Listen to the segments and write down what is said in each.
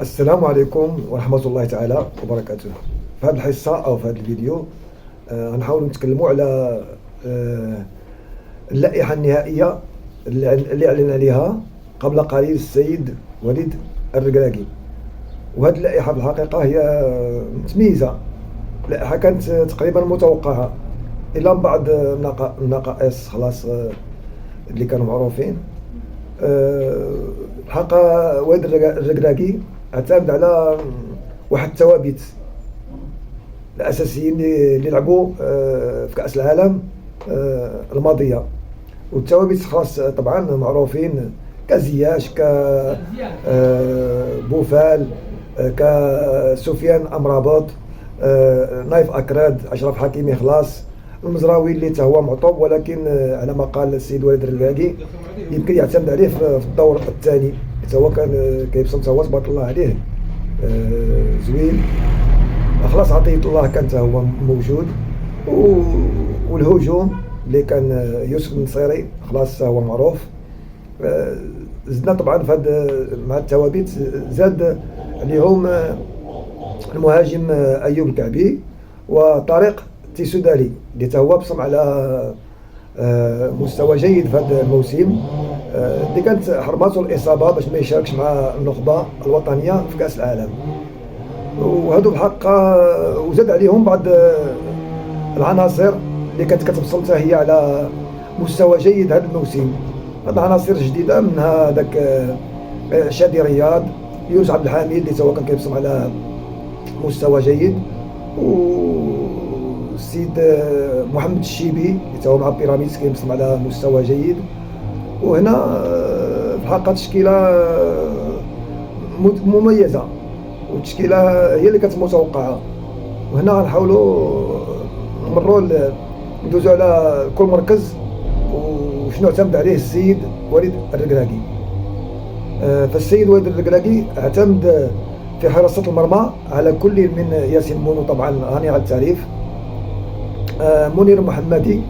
السلام عليكم ورحمة الله تعالى وبركاته. في هذه الحصة أو في هذا الفيديو غنحاولوا نتكلموا على اللائحة النهائية اللي أعلن عليها قبل قليل السيد وليد الركراكي. وهذه اللائحة في الحقيقة هي متميزة، لائحة كانت تقريبا متوقعة إلا من بعض النقائص خلاص اللي كانوا معروفين. الحقيقة وليد الركراكي اعتمد على واحد الثوابت الأساسيين اللي لعبوا في كأس العالم الماضية، والثوابت خاص طبعا معروفين كزياش، كبوفال، كسفيان أمرابط، نايف أكراد، أشرف حكيمي خلاص، المزراوي اللي هو معطوب، ولكن على ما قال السيد وليد الركراكي يمكن يعتمد عليه في الدور الثاني. هو كان كيبسم هو تبارك الله عليه زوين، خلاص عطية الله كان هو موجود، والهجوم اللي كان يوسف النصيري خلاص هو معروف. زدنا طبعا في هذا مع الثوابت زاد عليهم المهاجم ايوب الكعبي وطارق تيسودالي اللي هو بصم على مستوى جيد في هذا الموسم، اللي كانت حرمته الاصابه باش ما يشاركش مع النخبه الوطنيه في كاس العالم. وهذو بحق وزاد عليهم بعض العناصر اللي كانت كتبصم حتى هي على مستوى جيد هذا الموسم. هاد العناصر جديده منها ذاك شادي رياض، يونس عبد الحميد اللي هو كان كيبصم على مستوى جيد، والسيد محمد الشيبي اللي هو مع بيراميدز كيبصم على مستوى جيد. وهنا في الحقيقه تشكيله مميزه، والتشكيله هي اللي كانت متوقعه. وهنا غنحاولوا نمروا ندوزوا على كل مركز وشنو اعتمد عليه السيد وليد الركراكي. فالسيد وليد الركراكي اعتمد في حراسة المرمى على كل من ياسين بونو، طبعا غني على التعريف، منير محمدي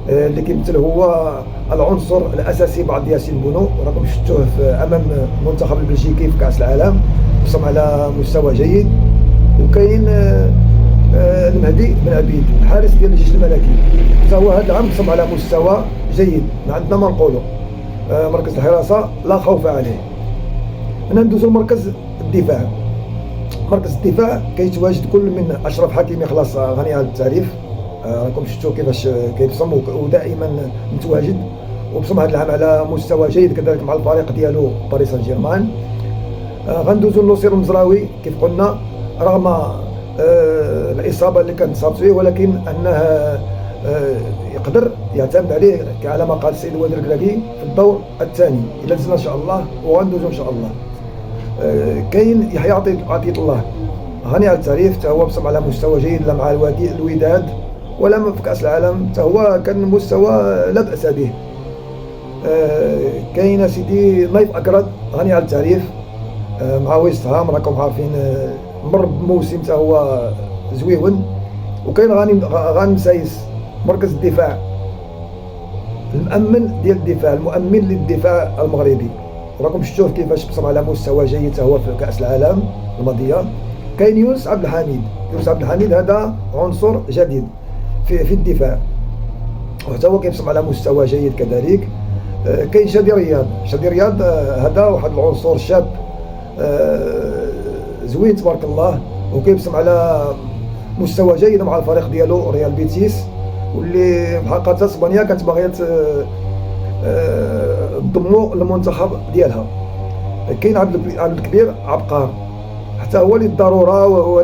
اللي كيمثل هو العنصر الاساسي بعد ياسين بونو، راكم شفتوه امام المنتخب البلجيكي في كاس العالم بصم على مستوى جيد. وكاين المهدي بن عبيد الحارس ديال الجيش الملكي، فهو هذا العام بصم على مستوى جيد، ما عندنا ما نقولوا. مركز الحراسه لا خوف عليه. هنا ندوزو لمركز الدفاع. مركز الدفاع كيتواجد كل من اشرف حكيمي خلاص غني عن التعريف، راكم شفتوا كيفاش كيبصم ودائما متواجد، وبصم هذا العام على مستوى جيد كذلك مع الفريق ديالو باريس سان جيرمان. غندوزو لنصير المزراوي كيف قلنا، رغم الاصابه اللي كانت صابت فيه، ولكن انه يقدر يعتمد عليه على ما قال السيد وليد الركراكي في الدور الثاني الا دزنا ان شاء الله، وغندوزو ان شاء الله. كاين يحيى عطية الله غني على التعريف، حتى هو بصم على مستوى جيد لا مع الوداد ولا في كاس العالم، حتى هو كان مستوى لا باس به. كاين سيدي نايف اكراد غني على التعريف مع ويست هام، راكم عارفين مر بموسم حتى هو زويون. وكاين غانم سايس مركز الدفاع، المؤمن ديال الدفاع، المؤمن للدفاع المغربي، راكم شفتوه كيفاش بصم على مستوى جيد حتى هو في كاس العالم الماضيه. كاين يونس عبد الحميد، يونس عبد الحميد هذا عنصر جديد في الدفاع، وحتى هو كيبصم على مستوى جيد كذلك. كاين شادي رياض، شادي رياض هذا واحد العنصر شاب زوين تبارك الله، وكيبصم على مستوى جيد مع الفريق ديالو ريال بيتيس، واللي بحقيقه اسبانيا كانت باغيه تضمو للمنتخب ديالها. كاين عبد الكبير عبقار، حتى هو للضروره، وهو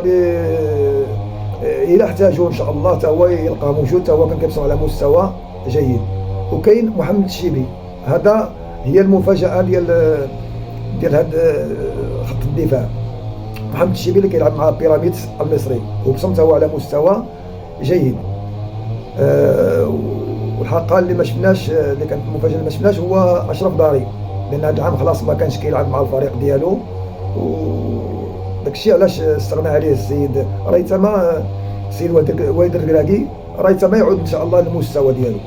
الى احتاجوا ان شاء الله حتى هو يلقى موجود، حتى هو كان كيبصم على مستوى جيد. وكاين محمد الشيبي، هذا هي المفاجاه ديال هذا خط الدفاع. محمد الشيبي اللي كيلعب مع بيراميدز المصري، وبصم هو على مستوى جيد. والحقيقه اللي ما شفناش، اللي كانت المفاجاه اللي ما شفناش هو اشرف داري، لان هذا العام خلاص ما كانش كيلعب مع الفريق ديالو، وداكشي علاش استغنى عليه السيد ريتما السيد وليد الركراكي، ريتما يعود ان شاء الله للمستوى ديالو.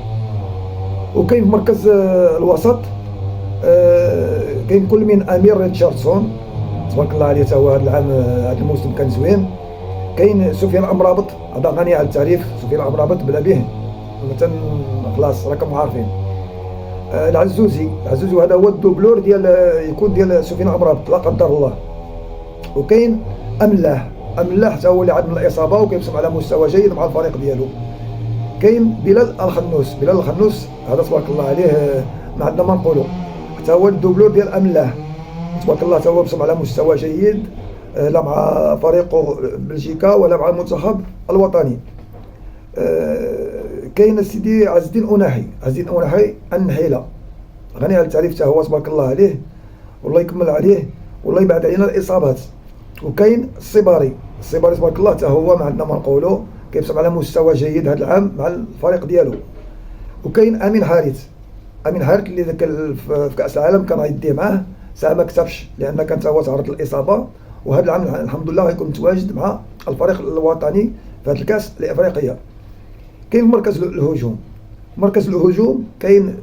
وكاين في مركز الوسط كاين كل من امير ريتشاردسون تبارك الله عليه، تا هو هذا العام هذا الموسم كان زوين. كاين سفيان الامرابط، هذا غني على التعريف، سفيان الامرابط بلا به مثلا خلاص راكم عارفين. العزوزي وهذا هو الدوبلور ديال يكون ديال سفيان الامرابط لا قدر الله. وكاين املاح حتى هو اللي عاد من الاصابه وكيمسك على مستوى جيد مع الفريق ديالو. كاين بلال الخنوس هذا تبارك الله عليه ما عندنا ما نقولوا، حتى هو الدوبلور ديال املاح تبارك الله، حتى هو بصم على مستوى جيد لا مع فريقه بلجيكا ولا مع المنتخب الوطني. كاين سيدي عز الدين أوناحي النحيله، غني على التعريف حتى هو تبارك الله عليه، والله يكمل عليه والله يبعد علينا الاصابات. وكاين الصباري تبارك الله، حتى هو ما عندنا ما نقولوا، كيبصم على مستوى جيد هذا العام مع الفريق ديالو. وكاين امين حارث اللي ذاك في كاس العالم كان غيديه معاه، ساعه ما كتبش لان كان هو تعرض للاصابه، وهذا العام الحمد لله غيكون متواجد مع الفريق الوطني في هذه الكاس الافريقيه. كاين مركز الهجوم كاين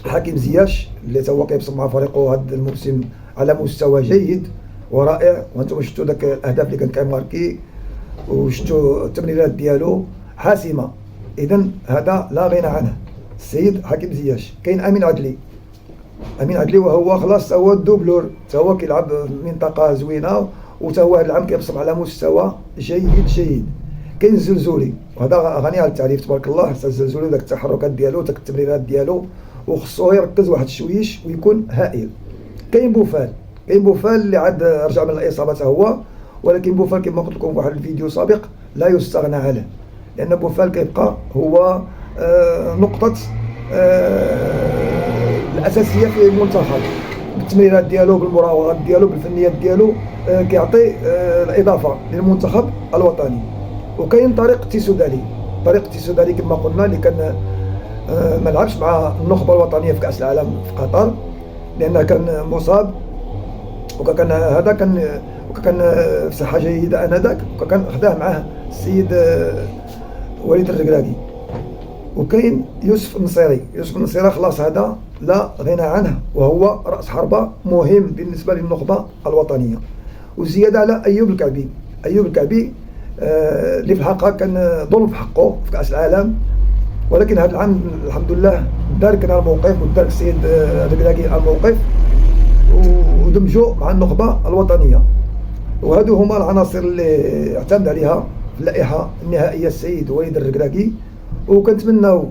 حكيم زياش اللي هو كيبصم مع فريقه هذا الموسم على مستوى جيد ورائع، وانتم شفتوا داك الاهداف اللي كان كيماركي وشفتوا التمريرات ديالو حاسمه. اذا هذا لا غنى عنه السيد حكيم زياش. كاين امين عدلي وهو خلاص هو الدوبلور، هو كيلعب في منطقه زوينه، وتا هو هذا العام كيبصم على مستوى جيد. كاين الزلزولي وهذا غني على التعريف تبارك الله، حتى الزلزولي داك التحركات ديالو داك التمريرات ديالو وخصو يركز واحد الشويش ويكون هائل. كاين بوفال اللي عاد رجع من الاصابه هو، ولكن بوفال كما قلت لكم في واحد الفيديو سابق لا يستغنى عنه، لان بوفال كيبقى هو نقطه الاساسيه في المنتخب، بالتمريرات ديالو بالمراوغات ديالو بالفنيات ديالو كيعطي الاضافه للمنتخب الوطني. وكاين طريق تيسودالي كما قلنا اللي كان ما لعبش مع النخبه الوطنيه في كاس العالم في قطر لانه كان مصاب، وكان في صحه جيده انذاك، وكان خداه معاه السيد وليد الركراكي. وكاين يوسف النصيري خلاص هذا لا غنى عنه، وهو راس حربه مهم بالنسبه للنخبه الوطنيه. وزياده على ايوب الكعبي اللي في الحقيقه كان ظلم في حقه في كاس العالم، ولكن هذا العام الحمد لله داركنا الموقف ودارك السيد الركراكي الموقف ودمجوا مع النخبه الوطنيه. وهذو هما العناصر اللي اعتمد عليها في اللائحه النهائيه السيد وليد الركراكي، وكنتمناو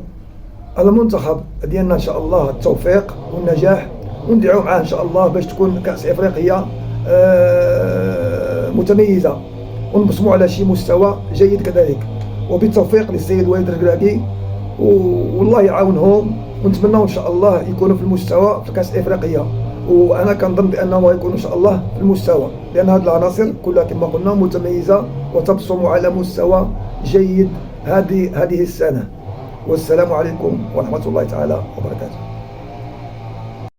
على المنتخب ديالنا ان شاء الله التوفيق والنجاح، وندعو معاه ان شاء الله باش تكون كاس افريقيا متميزه ونبصموا على شي مستوى جيد كذلك. وبالتوفيق للسيد وليد الركراكي والله يعاونهم، ونتمنوا ان شاء الله يكونوا في المستوى في كاس افريقيا، وانا كنظن بانهم غيكونوا ان شاء الله في المستوى، لان هذه العناصر كلها كما قلنا متميزه وتبصم على مستوى جيد هذه السنه. والسلام عليكم ورحمه الله تعالى وبركاته.